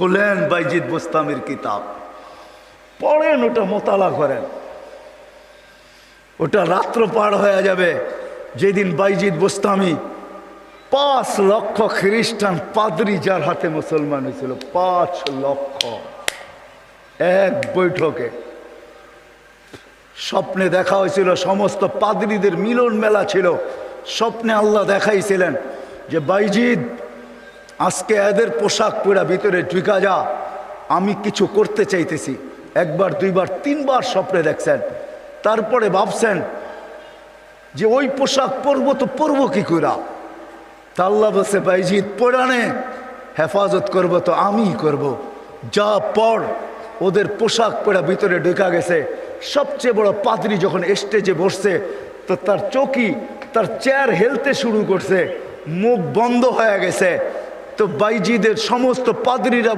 খুলেন বাইজিদ বোস্তামির কিতাব, পড়েন, ওটা মোতালা করেন। ওটা রাত্র পার হয়ে যাবে যেদিন বাইজিদ বোস্তামি 5 লক্ষ খ্রিস্টান পাদ্রি যার হাতে মুসলমান হয়েছিল, 5 লক্ষ এক বৈঠকে। স্বপ্নে দেখা হয়েছিল, সমস্ত পাদ্রীদের মিলন মেলা ছিল। স্বপ্নে আল্লাহ দেখাইছিলেন যে বাইজিদ আজকে এদের পোশাক পরা ভিতরে ঢুকা যা, আমি কিছু করতে চাইতেছি। একবার, দুইবার, 3বার স্বপ্নে দেখছেন। তারপরে ভাবছেন যে ওই পোশাক পরবো তো পরবো কি করে। তা আল্লাহ বলছে বাইজিদ পরানে হেফাজত করব তো আমিই করব, যা পর। ওদের পোশাক পরা ভিতরে ঢুকা গেছে। সবচেয়ে বড় পাদ্রী যখন স্টেজে বসছে তো তার চৌকি, তার চেয়ার হেলতে শুরু করছে, মুখ বন্ধ হয়ে গেছে। তো বাইজিদের সমস্ত পাদ্রীরা